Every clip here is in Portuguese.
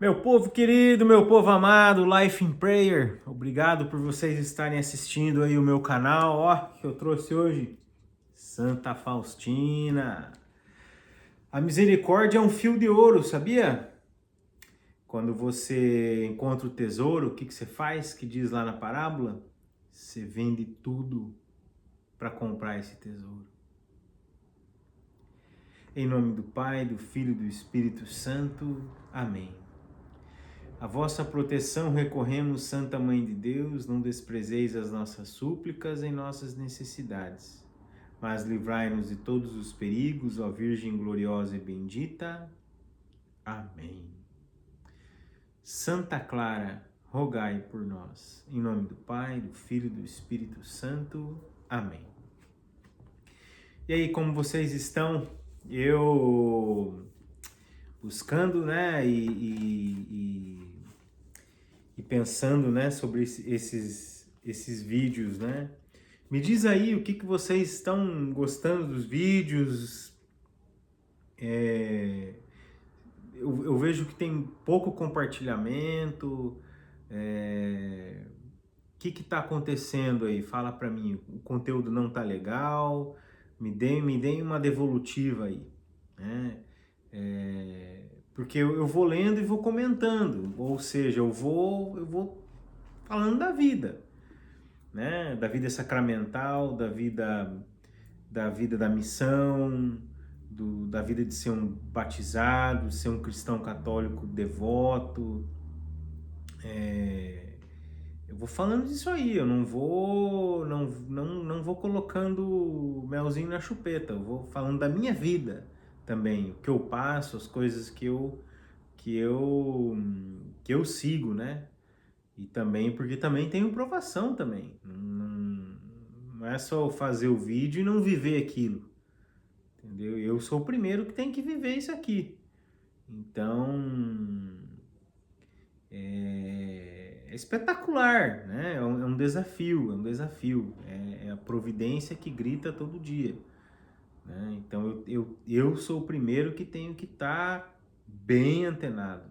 Meu povo querido, meu povo amado, Life in Prayer, obrigado por vocês estarem assistindo aí o meu canal, ó, que eu trouxe hoje, Santa Faustina. A misericórdia é um fio de ouro, sabia? Quando você encontra o tesouro, o que você faz? Que diz lá na parábola? Você vende tudo para comprar esse tesouro. Em nome do Pai, do Filho e do Espírito Santo. Amém. A vossa proteção recorremos, Santa Mãe de Deus, não desprezeis as nossas súplicas em nossas necessidades, mas livrai-nos de todos os perigos, ó Virgem gloriosa e bendita. Amém. Santa Clara, rogai por nós. Em nome do Pai, do Filho e do Espírito Santo. Amém. E aí, como vocês estão? Eu buscando, né, e pensando, né, sobre esses vídeos, né? Me diz aí o que vocês estão gostando dos vídeos. Eu vejo que tem pouco compartilhamento. O que está acontecendo aí? Fala para mim. O conteúdo não tá legal? Me deem uma devolutiva aí, né? Porque eu vou lendo e vou comentando, ou seja, eu vou falando da vida, né? Da vida sacramental, da vida da missão, da vida de ser um batizado, ser um cristão católico devoto. Eu vou falando disso aí, eu não vou colocando melzinho na chupeta, eu vou falando da minha vida também, o que eu passo, as coisas que eu que eu sigo, né? E também, porque também tenho provação também. Não é só fazer o vídeo e não viver aquilo. Entendeu? Eu sou o primeiro que tem que viver isso aqui. Então, é espetacular, né? É um desafio, é um desafio. É a providência que grita todo dia, né? Então, eu sou o primeiro que tenho que estar bem antenado.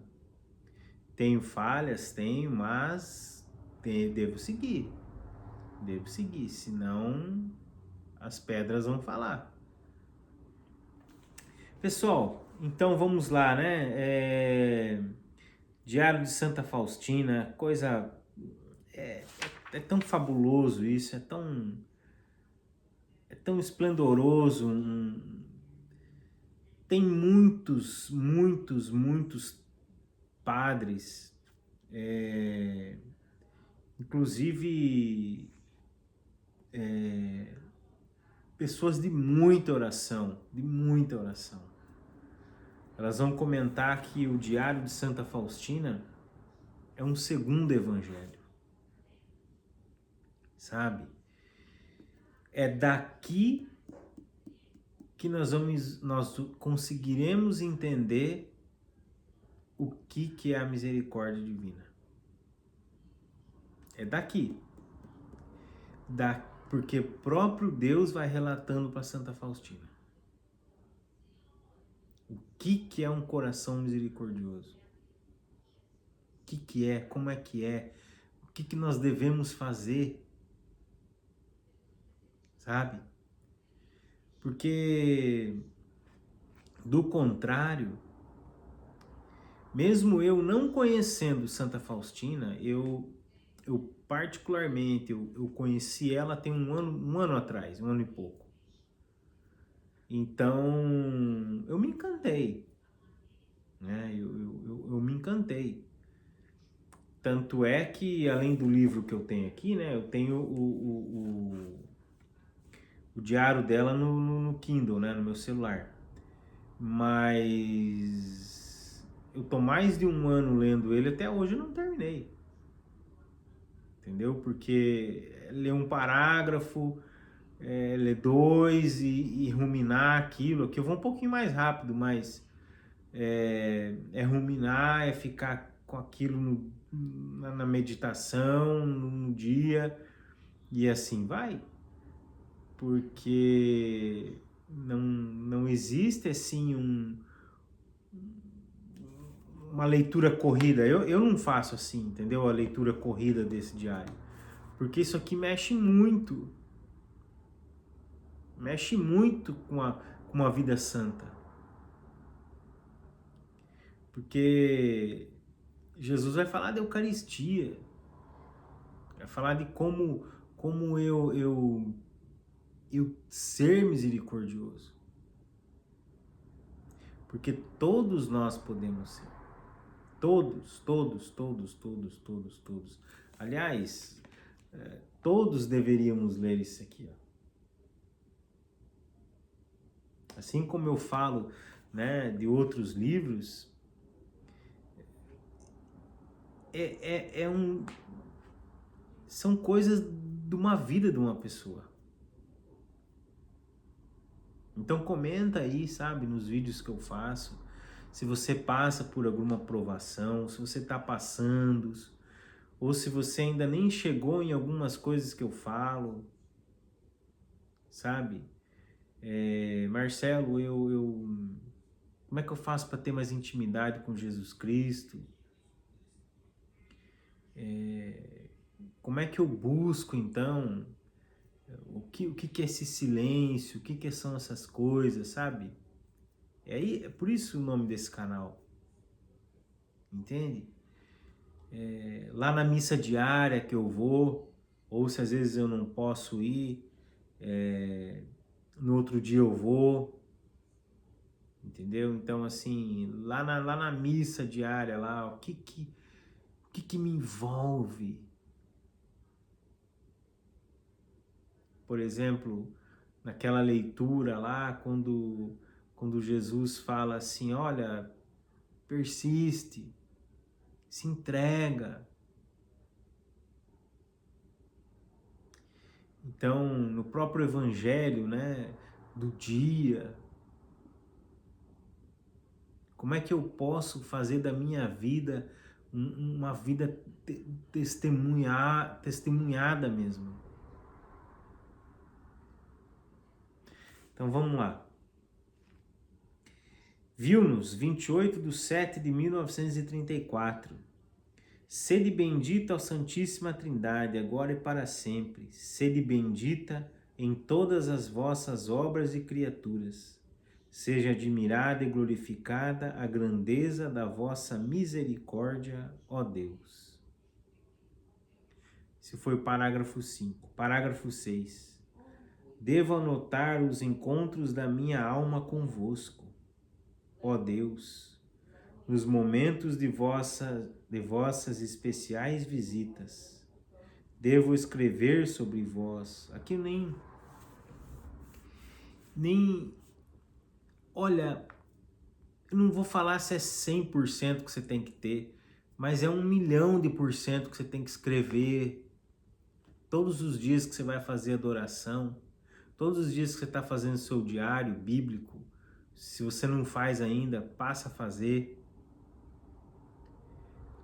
Tenho falhas, tenho, mas devo seguir. Devo seguir, senão as pedras vão falar. Pessoal, então vamos lá, né? Diário de Santa Faustina, coisa. É, é tão fabuloso isso, é tão esplendoroso. Tem muitos padres, inclusive pessoas de muita oração, de muita oração. Elas vão comentar que o Diário de Santa Faustina é um segundo evangelho, sabe? É daqui que nós conseguiremos entender o que é a misericórdia divina. É daqui. Porque próprio Deus vai relatando para Santa Faustina. O que é um coração misericordioso? O que é? Como é que é? O que nós devemos fazer? Sabe? Porque, do contrário, mesmo eu não conhecendo Santa Faustina, eu particularmente, eu conheci ela tem um ano atrás, um ano e pouco. Então, eu me encantei, né? Eu me encantei. Tanto é que, além do livro que eu tenho aqui, né? Eu tenho o diário dela no Kindle, né? No meu celular. Mas eu tô mais de um ano lendo ele, até hoje eu não terminei. Entendeu? Porque ler um parágrafo, ler dois e ruminar aquilo. Aqui eu vou um pouquinho mais rápido, mas ruminar, é ficar com aquilo na meditação, no dia, e assim vai. Porque não existe assim uma leitura corrida. Eu não faço assim, entendeu? A leitura corrida desse diário. Porque isso aqui mexe muito. Mexe muito com a vida santa. Porque Jesus vai falar da Eucaristia. Vai falar de como eu ser misericordioso. Porque todos nós podemos ser. Todos. Aliás, todos deveríamos ler isso aqui, ó. Assim como eu falo, né, de outros livros, são coisas de uma vida de uma pessoa. Então comenta aí, sabe, nos vídeos que eu faço, se você passa por alguma provação, se você está passando, ou se você ainda nem chegou em algumas coisas que eu falo, sabe? Marcelo, como é que eu faço para ter mais intimidade com Jesus Cristo? Como é que eu busco, então? O que é esse silêncio? O que são essas coisas, sabe? É por isso o nome desse canal. Entende? Lá na missa diária que eu vou, ou se às vezes eu não posso ir, no outro dia eu vou, entendeu? Então, assim, lá na missa diária, lá, o que me envolve? Por exemplo, naquela leitura lá, quando Jesus fala assim, olha, persiste, se entrega. Então, no próprio evangelho, né, do dia, como é que eu posso fazer da minha vida uma vida testemunhada mesmo? Então vamos lá. Vilnos, 28/7/1934. Sede bendita ao Santíssima Trindade, agora e para sempre. Sede bendita em todas as vossas obras e criaturas. Seja admirada e glorificada a grandeza da vossa misericórdia, ó Deus. Esse foi o parágrafo 5. Parágrafo 6. Devo anotar os encontros da minha alma convosco, ó Deus, nos momentos de vossas especiais visitas. Devo escrever sobre vós. Aqui nem olha, eu não vou falar se é 100% que você tem que ter, mas é 1.000.000% que você tem que escrever todos os dias que você vai fazer adoração, todos os dias que você está fazendo seu diário bíblico. Se você não faz ainda, passa a fazer.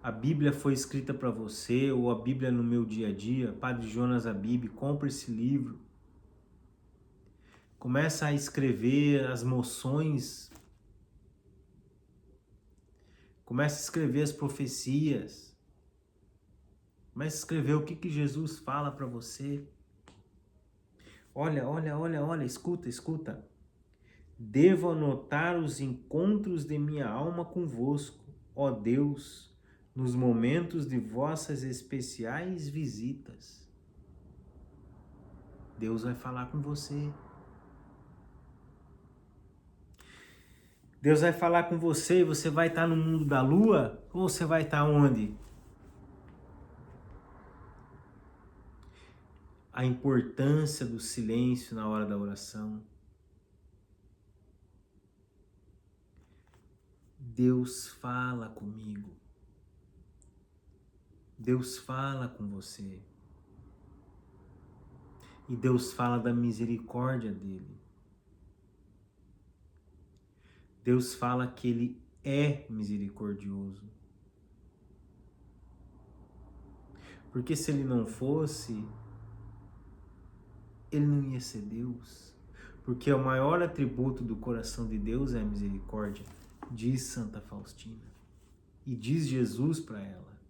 A Bíblia foi escrita para você, ou a Bíblia no meu dia a dia, Padre Jonas Abib, compra esse livro. Começa a escrever as moções. Começa a escrever as profecias. Começa a escrever o que Jesus fala para você. Olha, escuta. Devo anotar os encontros de minha alma convosco, ó Deus, nos momentos de vossas especiais visitas. Deus vai falar com você. Deus vai falar com você e você vai estar no mundo da lua ou você vai estar onde? A importância do silêncio na hora da oração. Deus fala comigo. Deus fala com você. E Deus fala da misericórdia dele. Deus fala que ele é misericordioso. Porque se ele não fosse, ele não ia ser Deus. Porque o maior atributo do coração de Deus é a misericórdia, diz Santa Faustina. E diz Jesus para ela: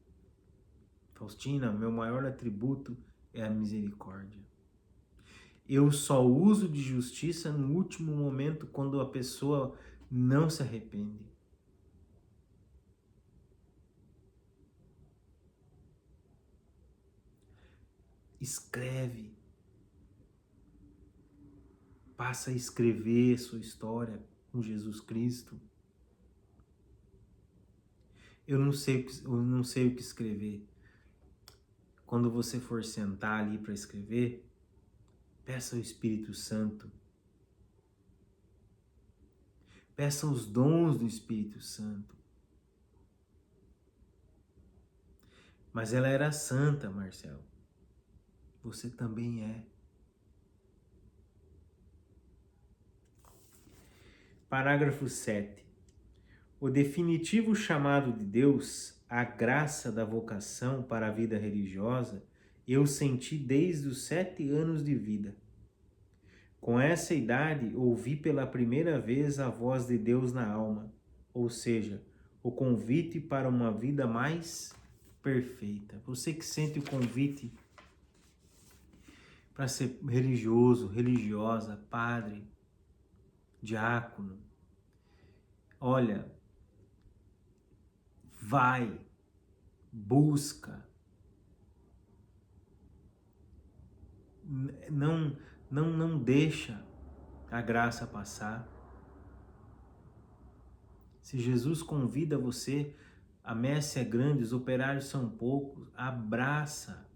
Faustina, meu maior atributo é a misericórdia. Eu só uso de justiça no último momento, quando a pessoa não se arrepende. Escreve. Passa a escrever sua história com Jesus Cristo. Eu não sei o que escrever. Quando você for sentar ali para escrever, peça ao Espírito Santo. Peça os dons do Espírito Santo. Mas ela era santa, Marcelo. Você também é. Parágrafo 7. O definitivo chamado de Deus, a graça da vocação para a vida religiosa, eu senti desde os 7 anos de vida. Com essa idade, ouvi pela primeira vez a voz de Deus na alma, ou seja, o convite para uma vida mais perfeita. Você que sente o convite para ser religioso, religiosa, padre, diácono, olha, vai, busca, não deixa a graça passar. Se Jesus convida você, a messe é grande, os operários são poucos, abraça.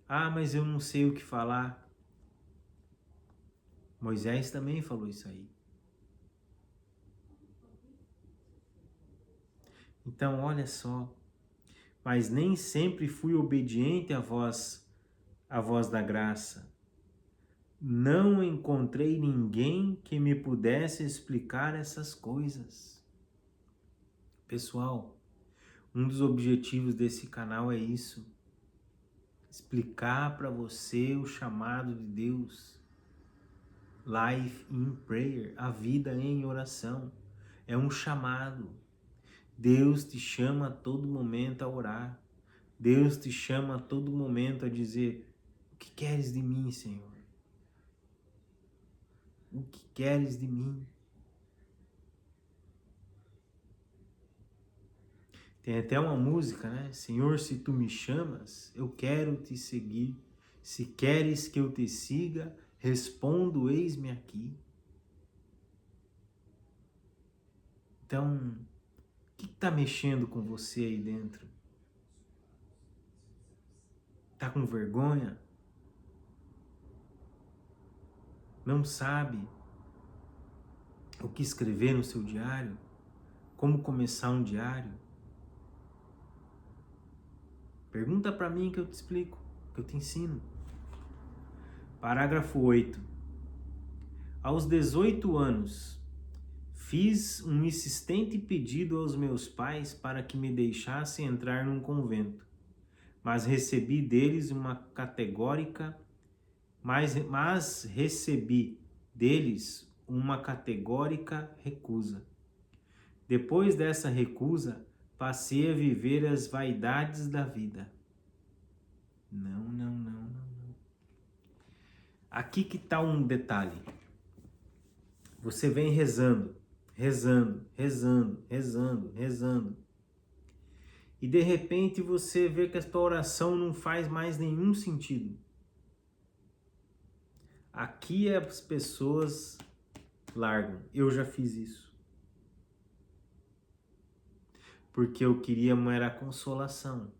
Ah, mas eu não sei o que falar. Moisés também falou isso aí. Então, olha só, mas nem sempre fui obediente à voz da graça. Não encontrei ninguém que me pudesse explicar essas coisas. Pessoal, um dos objetivos desse canal é isso: explicar para você o chamado de Deus. Life in Prayer, a vida em oração, é um chamado. Deus te chama a todo momento a orar. Deus te chama a todo momento a dizer: o que queres de mim, Senhor? O que queres de mim? Tem até uma música, né? Senhor, se tu me chamas, eu quero te seguir. Se queres que eu te siga, respondo, eis-me aqui. Então, o que está mexendo com você aí dentro? Está com vergonha? Não sabe o que escrever no seu diário? Como começar um diário? Pergunta para mim que eu te explico, que eu te ensino. Parágrafo 8. Aos 18 anos, fiz um insistente pedido aos meus pais para que me deixassem entrar num convento, mas recebi deles uma categórica recusa. Depois dessa recusa, passei a viver as vaidades da vida. Não. Aqui que está um detalhe. Você vem rezando. E de repente você vê que a tua oração não faz mais nenhum sentido. Aqui as pessoas largam. Eu já fiz isso. Porque eu queria era consolação.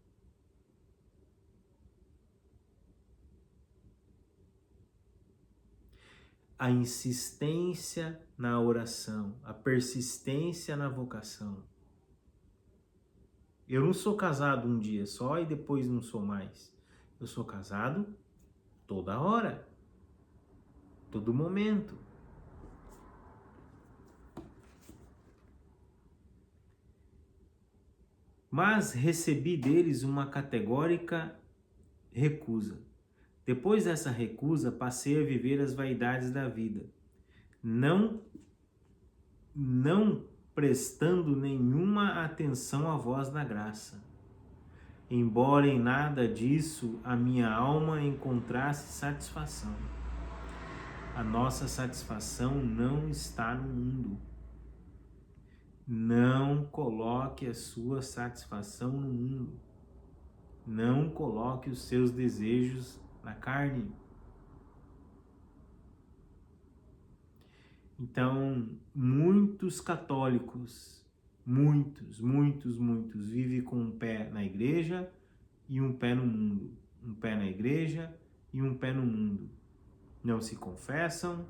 A insistência na oração, a persistência na vocação. Eu não sou casado um dia só e depois não sou mais. Eu sou casado toda hora, todo momento. Mas recebi deles uma categórica recusa. Depois dessa recusa, passei a viver as vaidades da vida. Não não prestando nenhuma atenção à voz da graça, embora em nada disso a minha alma encontrasse satisfação. A nossa satisfação não está no mundo. Não coloque a sua satisfação no mundo. Não coloque os seus desejos na carne. Então, muitos católicos, muitos, vivem com um pé na igreja e um pé no mundo. Um pé na igreja e um pé no mundo. Não se confessam,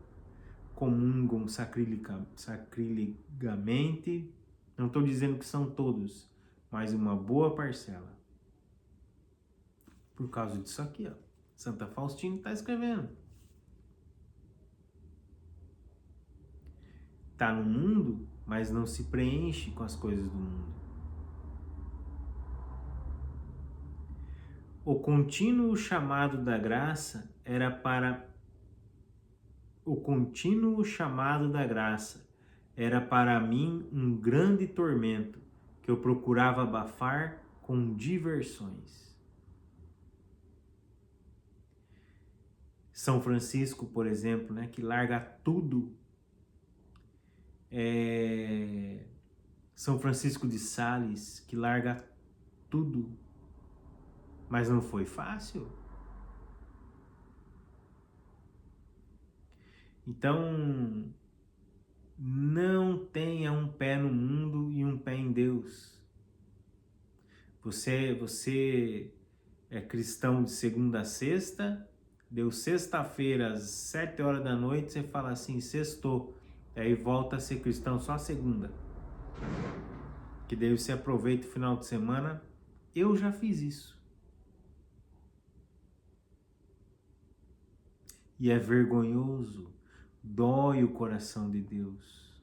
comungam sacrilegamente. Não estou dizendo que são todos, mas uma boa parcela. Por causa disso aqui, ó. Santa Faustina está escrevendo. Está no mundo, mas não se preenche com as coisas do mundo. O contínuo chamado da graça era para mim um grande tormento que eu procurava abafar com diversões. São Francisco, por exemplo, né, que larga tudo. São Francisco de Sales, que larga tudo. Mas não foi fácil. Então, não tenha um pé no mundo e um pé em Deus. Você é cristão de segunda a sexta, deu sexta-feira às 7 horas da noite, você fala assim, sextou. Aí volta a ser cristão só segunda. Que daí você aproveita o final de semana. Eu já fiz isso. E é vergonhoso. Dói o coração de Deus.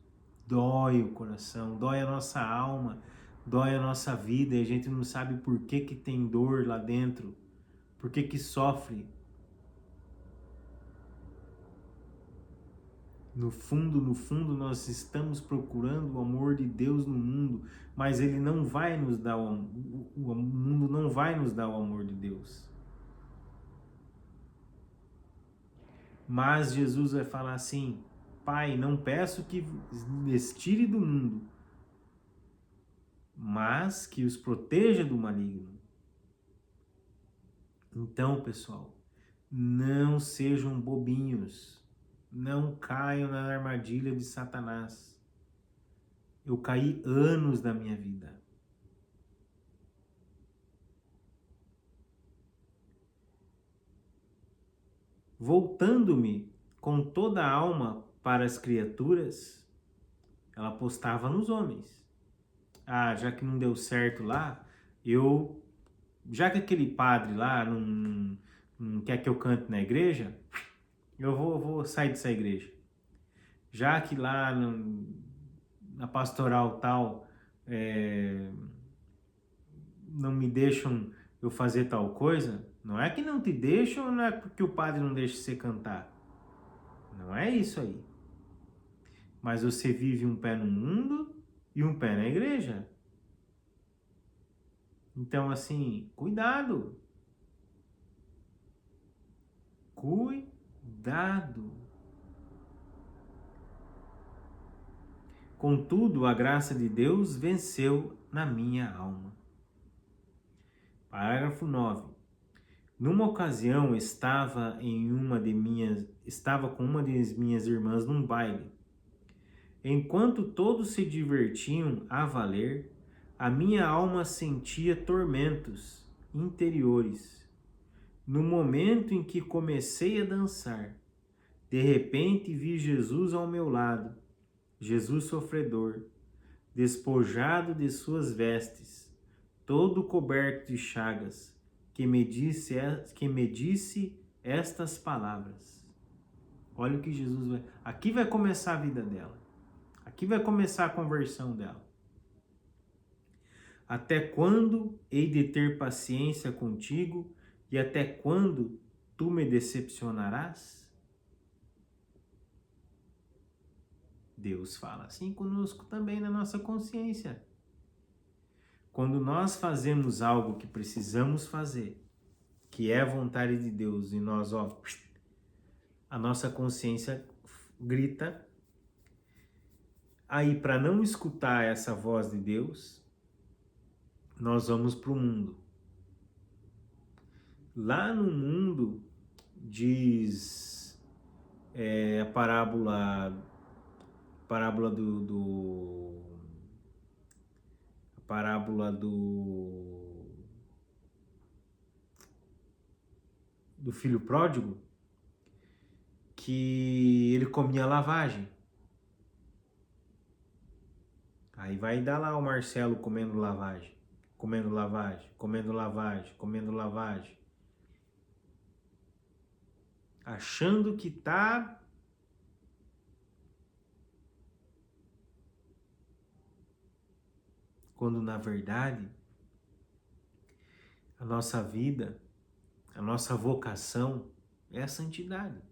Dói o coração, dói a nossa alma, dói a nossa vida. E a gente não sabe por que tem dor lá dentro. Por que sofre. No fundo, nós estamos procurando o amor de Deus no mundo, mas ele não vai nos dar o mundo não vai nos dar o amor de Deus. Mas Jesus vai falar assim: Pai, não peço que os tire do mundo, mas que os proteja do maligno. Então, pessoal, não sejam bobinhos. Não caiam na armadilha de Satanás. Eu caí anos da minha vida. Voltando-me com toda a alma para as criaturas, ela apostava nos homens. Ah, já que não deu certo lá, já que aquele padre lá não quer que eu cante na igreja, eu vou sair dessa igreja. Já que lá na pastoral tal não me deixam eu fazer tal coisa, não é que não te deixam, não é porque o padre não deixa você cantar. Não é isso aí. Mas você vive um pé no mundo e um pé na igreja. Então, assim, cuidado. Cuidado. Contudo, a graça de Deus venceu na minha alma. Parágrafo 9. Numa ocasião estava com uma das minhas irmãs num baile. Enquanto todos se divertiam a valer, a minha alma sentia tormentos interiores. No momento em que comecei a dançar, de repente vi Jesus ao meu lado, Jesus sofredor, despojado de suas vestes, todo coberto de chagas, que me disse estas palavras. Olha o que Jesus vai... Aqui vai começar a vida dela. Aqui vai começar a conversão dela. Até quando hei de ter paciência contigo e até quando tu me decepcionarás? Deus fala assim conosco também na nossa consciência. Quando nós fazemos algo que precisamos fazer, que é a vontade de Deus, e nós, a nossa consciência grita. Aí, para não escutar essa voz de Deus, nós vamos para o mundo. Lá no mundo, diz a parábola do filho pródigo, que ele comia lavagem. Aí vai dar lá o Marcelo comendo lavagem, comendo lavagem, comendo lavagem, comendo lavagem, achando que tá quando na verdade a nossa vida, a nossa vocação é a santidade.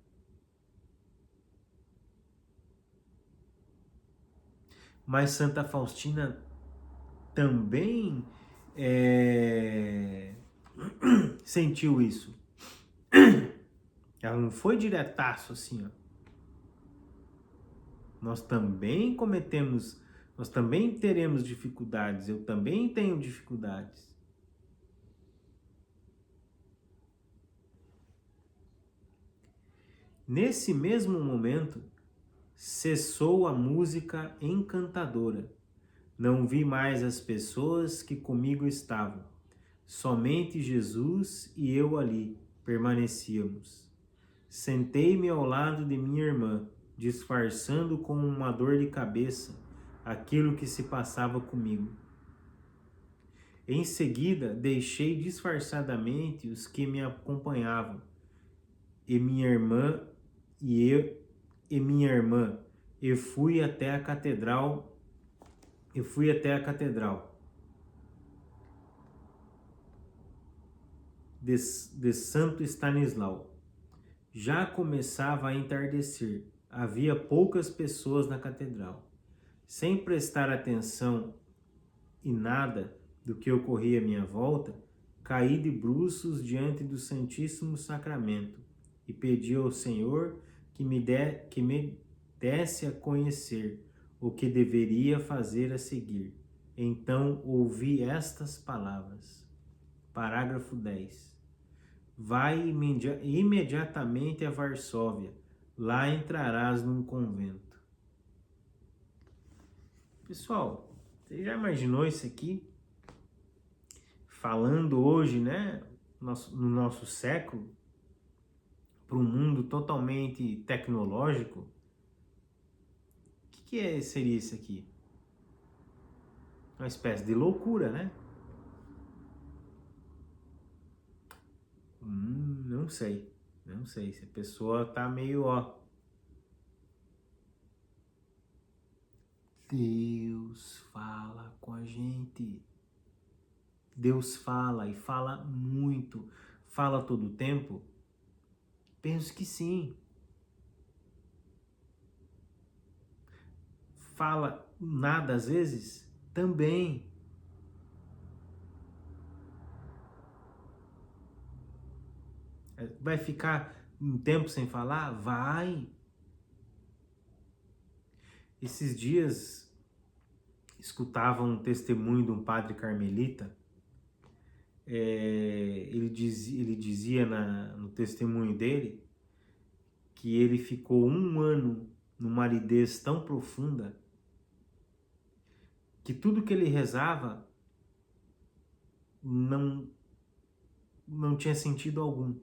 Mas Santa Faustina também sentiu isso. Ela não foi diretaço assim, ó. Nós também teremos dificuldades, eu também tenho dificuldades. Nesse mesmo momento, cessou a música encantadora. Não vi mais as pessoas que comigo estavam. Somente Jesus e eu ali permanecíamos. Sentei-me ao lado de minha irmã, disfarçando com uma dor de cabeça aquilo que se passava comigo. Em seguida, deixei disfarçadamente os que me acompanhavam, e minha irmã e fui até a catedral. De Santo Stanislau. Já começava a entardecer. Havia poucas pessoas na catedral. Sem prestar atenção em nada do que ocorria à minha volta, caí de bruços diante do Santíssimo Sacramento e pedi ao Senhor que me desse a conhecer o que deveria fazer a seguir. Então ouvi estas palavras. Parágrafo 10. Vai imediatamente a Varsóvia. Lá entrarás num convento. Pessoal, você já imaginou isso aqui? Falando hoje, né? No nosso século, para um mundo totalmente tecnológico. O que seria isso aqui? Uma espécie de loucura, né? Não sei. Não sei. Se a pessoa tá meio, Deus fala com a gente. Deus fala e fala muito. Fala todo o tempo? Penso que sim. Fala nada às vezes? Também. Vai ficar um tempo sem falar? Vai. Esses dias escutava um testemunho de um padre carmelita. Ele dizia no testemunho dele que ele ficou 1 ano numa aridez tão profunda que tudo que ele rezava não tinha sentido algum.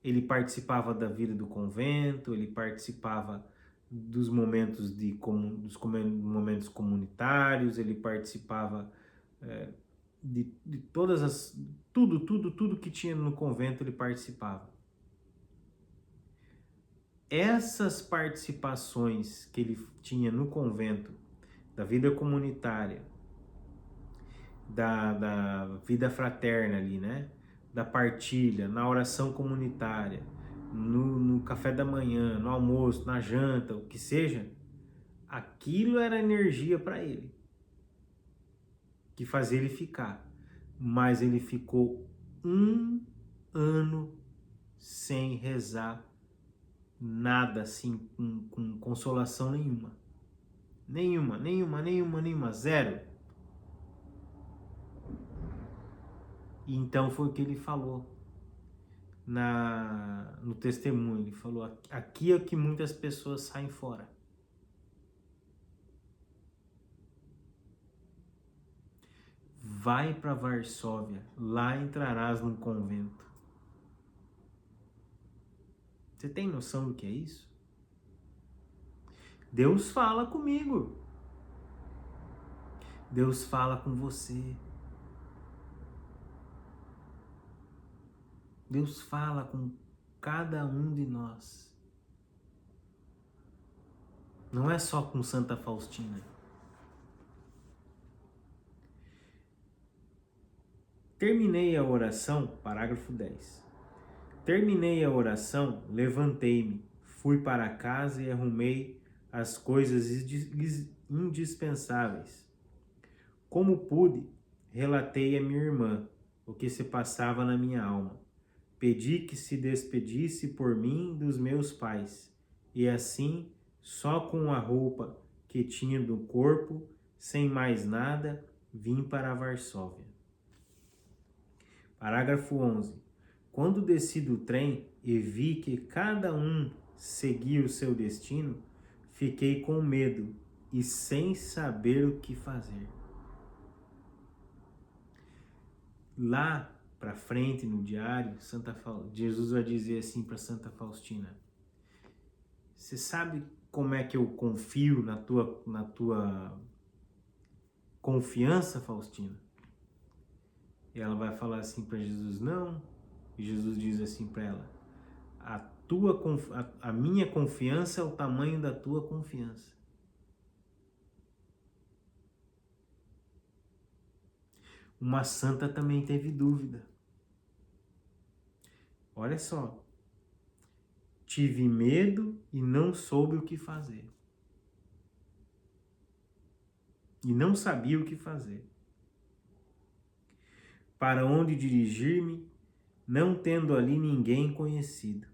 Ele participava da vida do convento, ele participava dos momentos momentos comunitários, ele participava de todas tudo que tinha no convento ele participava. Essas participações que ele tinha no convento, da vida comunitária, da vida fraterna ali, né? Da partilha, na oração comunitária, no café da manhã, no almoço, na janta, o que seja, aquilo era energia para ele, que fazia ele ficar. Mas ele ficou 1 ano sem rezar nada, assim, com consolação nenhuma. Nenhuma, zero. E então foi o que ele falou no testemunho. Ele falou, aqui é que muitas pessoas saem fora. Vai para Varsóvia, lá entrarás num convento. Você tem noção do que é isso? Deus fala comigo. Deus fala com você. Deus fala com cada um de nós. Não é só com Santa Faustina. Terminei a oração, parágrafo 10. Terminei a oração, levantei-me, fui para casa e arrumei as coisas indispensáveis. Como pude, relatei a minha irmã o que se passava na minha alma. Pedi que se despedisse por mim dos meus pais, e assim, só com a roupa que tinha do corpo, sem mais nada, vim para Varsóvia. Parágrafo 11. Quando desci do trem e vi que cada um seguia o seu destino, fiquei com medo e sem saber o que fazer. Lá para frente no diário, Jesus vai dizer assim para Santa Faustina: você sabe como é que eu confio na tua confiança, Faustina? E ela vai falar assim para Jesus: não. E Jesus diz assim para ela: a minha confiança é o tamanho da tua confiança. Uma santa também teve dúvida. Olha só. Tive medo e não soube o que fazer. E não sabia o que fazer. Para onde dirigir-me, não tendo ali ninguém conhecido.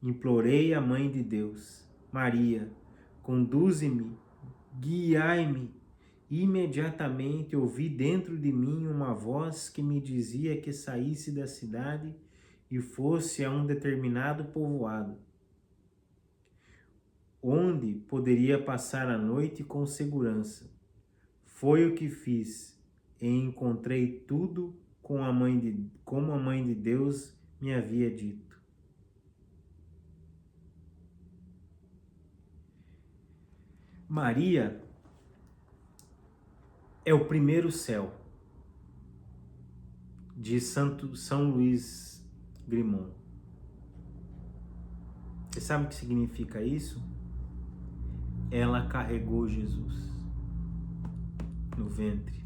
Implorei a Mãe de Deus, Maria, conduze-me, guiai-me. Imediatamente ouvi dentro de mim uma voz que me dizia que saísse da cidade e fosse a um determinado povoado, onde poderia passar a noite com segurança. Foi o que fiz e encontrei tudo como a Mãe de Deus me havia dito. Maria é o primeiro céu de São Luís Grimond. Você sabe o que significa isso? Ela carregou Jesus no ventre.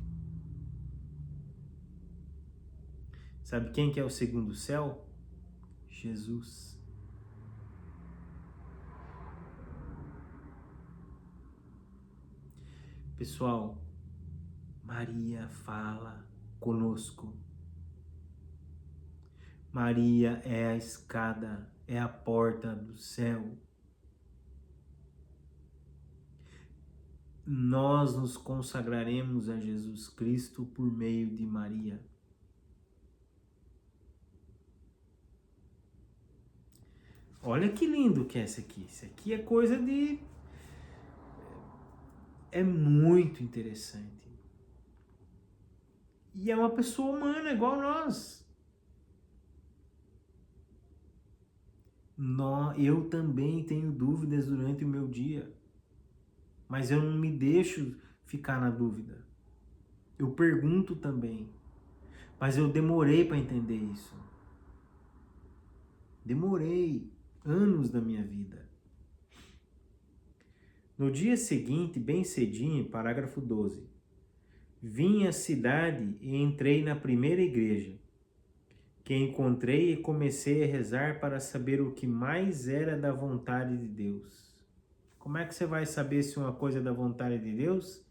Sabe quem que é o segundo céu? Jesus. Pessoal, Maria fala conosco. Maria é a escada, é a porta do céu. Nós nos consagraremos a Jesus Cristo por meio de Maria. Olha que lindo que é esse aqui. Esse aqui é coisa de... É muito interessante. E é uma pessoa humana, igual nós. Eu também tenho dúvidas durante o meu dia. Mas eu não me deixo ficar na dúvida. Eu pergunto também. Mas eu demorei para entender isso. Demorei anos da minha vida. No dia seguinte, bem cedinho, parágrafo 12. Vim à cidade e entrei na primeira igreja. que encontrei e comecei a rezar para saber o que mais era da vontade de Deus. Como é que você vai saber se uma coisa é da vontade de Deus?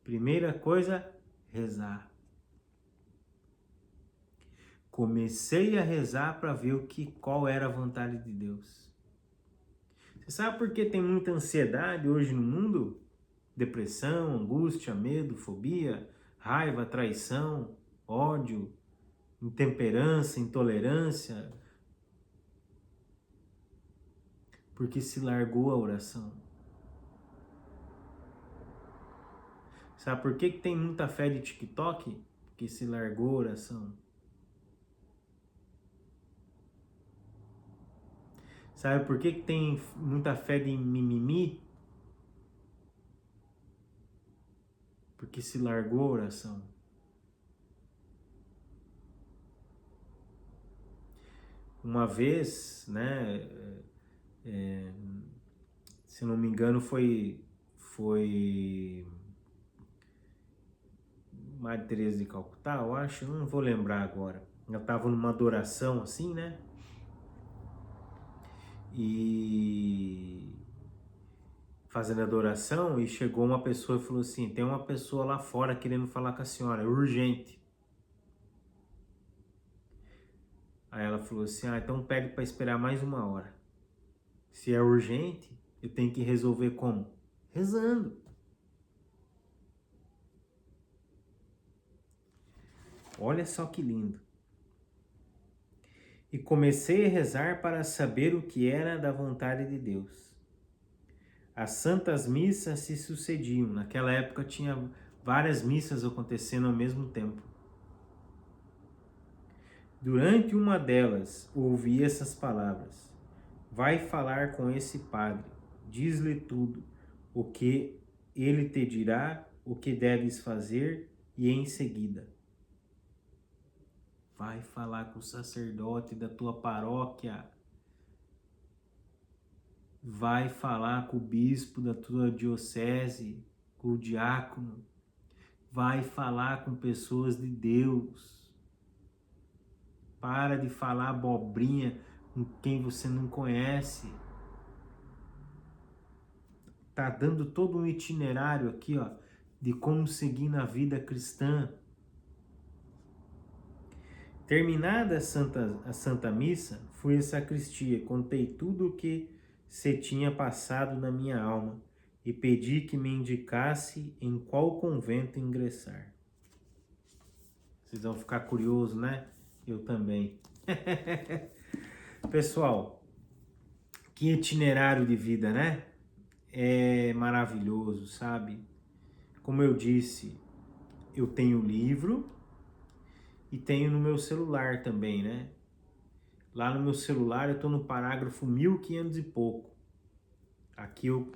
Primeira coisa, rezar. Comecei a rezar para ver qual era a vontade de Deus. Você sabe por que tem muita ansiedade hoje no mundo? Depressão, angústia, medo, fobia, raiva, traição, ódio, intemperança, intolerância, porque se largou a oração. Sabe por que tem muita fé de TikTok? Porque se largou a oração. Sabe por que tem muita fé de mimimi? Porque se largou a oração. Uma vez, né, se não me engano, foi Madre Teresa de Calcutá, eu acho, não vou lembrar agora. Eu estava numa adoração assim, né? E fazendo adoração, e chegou uma pessoa e falou assim: tem uma pessoa lá fora querendo falar com a senhora, é urgente. Aí ela falou assim: ah, então pede para esperar mais 1 hora. Se é urgente, eu tenho que resolver como? Rezando. Olha só que lindo. E comecei a rezar para saber o que era da vontade de Deus. As santas missas se sucediam. Naquela época tinha várias missas acontecendo ao mesmo tempo. Durante uma delas, ouvi essas palavras: vai falar com esse padre, diz-lhe tudo, o que ele te dirá, o que deves fazer, e em seguida vai falar com o sacerdote da tua paróquia, vai falar com o bispo da tua diocese, com o diácono, vai falar com pessoas de Deus. Para de falar abobrinha com quem você não conhece. Tá dando todo um itinerário aqui, ó, de como seguir na vida cristã. Terminada a Santa Missa, fui à sacristia, contei tudo o que se tinha passado na minha alma e pedi que me indicasse em qual convento ingressar. Vocês vão ficar curiosos, né? Eu também. Pessoal, que itinerário de vida, né? É maravilhoso, sabe? Como eu disse, eu tenho livro e tenho no meu celular também, né? Lá no meu celular eu tô no parágrafo 1500 e pouco. Aqui eu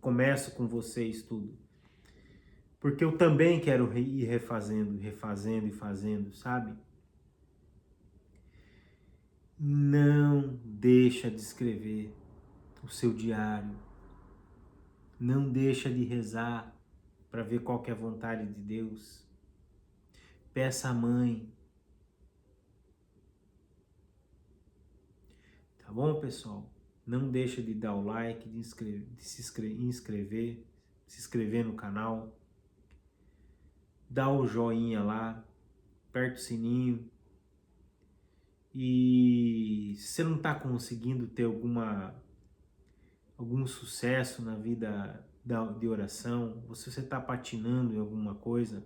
começo com vocês tudo. Porque eu também quero ir refazendo e fazendo, sabe? Não deixa de escrever o seu diário. Não deixa de rezar para ver qual que é a vontade de Deus. Peça à mãe. Tá bom, pessoal? Não deixa de dar o like, de se inscrever no canal. Dá o joinha lá, aperta o sininho. E se você não está conseguindo ter algum sucesso na vida de oração, ou se você está patinando em alguma coisa,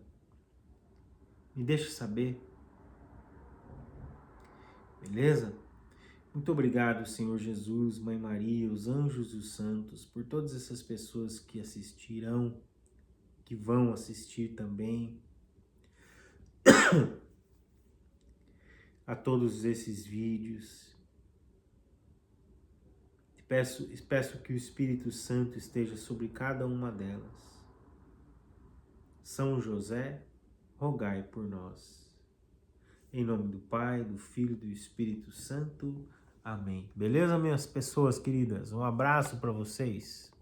me deixa saber, beleza? Muito obrigado, Senhor Jesus, Mãe Maria, os anjos e os santos, por todas essas pessoas que assistirão, que vão assistir também, a todos esses vídeos. Peço que o Espírito Santo esteja sobre cada uma delas. São José, rogai por nós. Em nome do Pai, do Filho e do Espírito Santo. Amém. Beleza, minhas pessoas queridas? Um abraço para vocês.